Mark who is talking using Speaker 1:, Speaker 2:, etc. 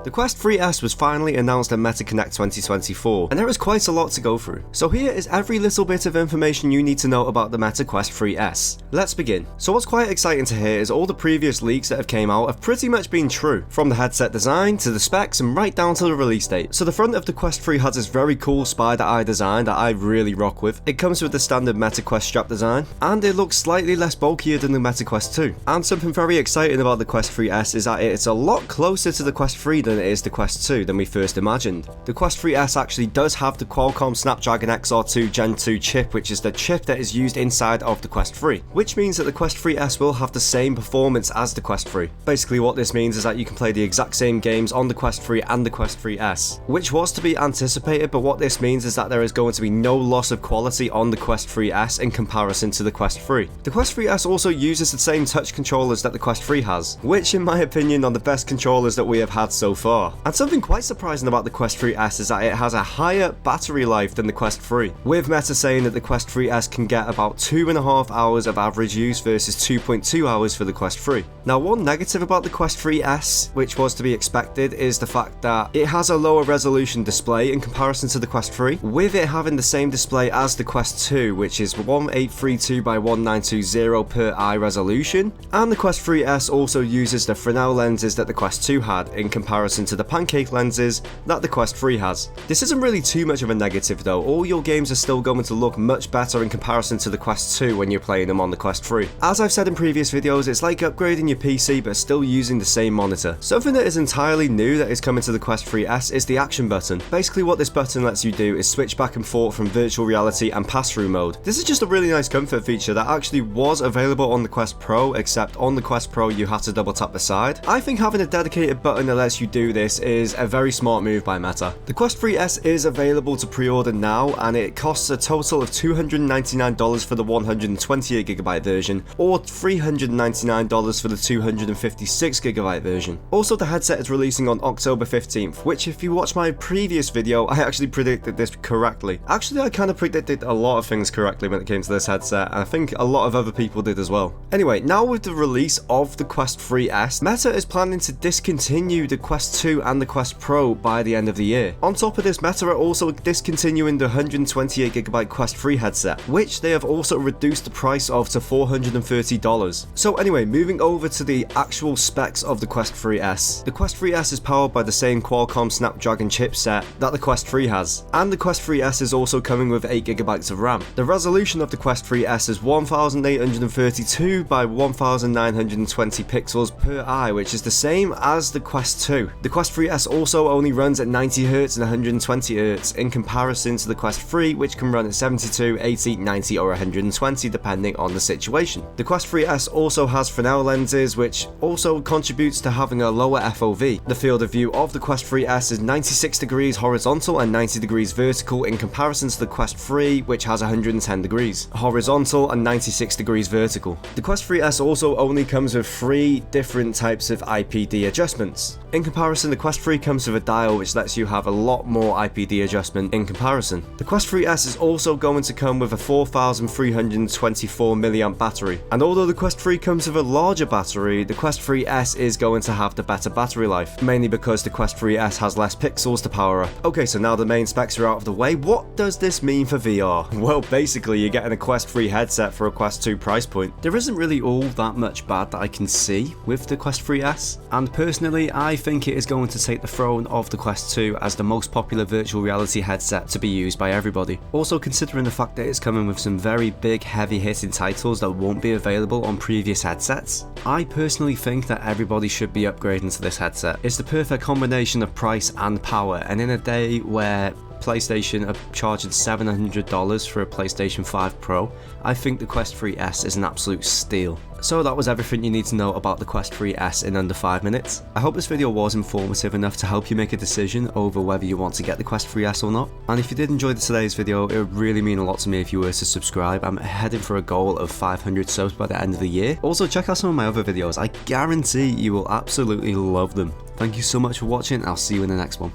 Speaker 1: The Quest 3S was finally announced at MetaConnect 2024, and there is quite a lot to go through. So here is every little bit of information you need to know about the Meta Quest 3S. Let's begin. So what's quite exciting to hear is all the previous leaks that have came out have pretty much been true, from the headset design to the specs and right down to the release date. So the front of the Quest 3 has this very cool spider eye design that I really rock with. It comes with the standard Meta Quest strap design, and it looks slightly less bulkier than the Meta Quest 2. And something very exciting about the Quest 3S is that it's a lot closer to the Quest 3 than it is the Quest 2 than we first imagined. The Quest 3S actually does have the Qualcomm Snapdragon XR2 Gen 2 chip, which is the chip that is used inside of the Quest 3, which means that the Quest 3S will have the same performance as the Quest 3. Basically what this means is that you can play the exact same games on the Quest 3 and the Quest 3S, which was to be anticipated, but what this means is that there is going to be no loss of quality on the Quest 3S in comparison to the Quest 3. The Quest 3S also uses the same touch controllers that the Quest 3 has, which in my opinion are the best controllers that we have had so far. And something quite surprising about the Quest 3S is that it has a higher battery life than the Quest 3, with Meta saying that the Quest 3S can get about 2.5 hours of average use versus 2.2 hours for the Quest 3. Now one negative about the Quest 3S, which was to be expected, is the fact that it has a lower resolution display in comparison to the Quest 3, with it having the same display as the Quest 2, which is 1832 by 1920 per eye resolution, and the Quest 3S also uses the Fresnel lenses that the Quest 2 had in comparison to the pancake lenses that the Quest 3 has. This isn't really too much of a negative though, all your games are still going to look much better in comparison to the Quest 2 when you're playing them on the Quest 3. As I've said in previous videos, it's like upgrading your PC but still using the same monitor. Something that is entirely new that is coming to the Quest 3S is the action button. Basically what this button lets you do is switch back and forth from virtual reality and pass-through mode. This is just a really nice comfort feature that actually was available on the Quest Pro, except on the Quest Pro you have to double tap the side. I think having a dedicated button that lets you do this is a very smart move by Meta. The Quest 3S is available to pre-order now, and it costs a total of $299 for the 128GB version, or $399 for the 256GB version. Also, the headset is releasing on October 15th, which if you watch my previous video, I actually predicted this correctly. Actually, I kind of predicted a lot of things correctly when it came to this headset, and I think a lot of other people did as well. Anyway, now with the release of the Quest 3S, Meta is planning to discontinue the Quest 2 and the Quest Pro by the end of the year. On top of this, Meta are also discontinuing the 128GB Quest 3 headset, which they have also reduced the price of to $430. So anyway, moving over to the actual specs of the Quest 3S. The Quest 3S is powered by the same Qualcomm Snapdragon chipset that the Quest 3 has, and the Quest 3S is also coming with 8GB of RAM. The resolution of the Quest 3S is 1832 by 1920 pixels per eye, which is the same as the Quest 2. The Quest 3S also only runs at 90Hz and 120Hz in comparison to the Quest 3, which can run at 72, 80, 90 or 120 depending on the situation. The Quest 3S also has Fresnel lenses, which also contributes to having a lower FOV. The field of view of the Quest 3S is 96 degrees horizontal and 90 degrees vertical in comparison to the Quest 3, which has 110 degrees horizontal and 96 degrees vertical. The Quest 3S also only comes with 3 different types of IPD adjustments. In comparison, the Quest 3 comes with a dial which lets you have a lot more IPD adjustment in comparison. The Quest 3S is also going to come with a 4324mAh battery, and although the Quest 3 comes with a larger battery, the Quest 3S is going to have the better battery life, mainly because the Quest 3S has less pixels to power up. Okay, so now the main specs are out of the way, what does this mean for VR? Well, basically you're getting a Quest 3 headset for a Quest 2 price point. There isn't really all that much bad that I can see with the Quest 3S, and personally I think it is going to take the throne of the Quest 2 as the most popular virtual reality headset to be used by everybody. Also considering the fact that it's coming with some very big heavy hitting titles that won't be available on previous headsets, I personally think that everybody should be upgrading to this headset. It's the perfect combination of price and power, and in a day where PlayStation are charging $700 for a PlayStation 5 Pro, I think the Quest 3S is an absolute steal. So that was everything you need to know about the Quest 3S in under 5 minutes. I hope this video was informative enough to help you make a decision over whether you want to get the Quest 3S or not. And if you did enjoy today's video, it would really mean a lot to me if you were to subscribe. I'm heading for a goal of 500 subs by the end of the year. Also check out some of my other videos, I guarantee you will absolutely love them. Thank you so much for watching, I'll see you in the next one.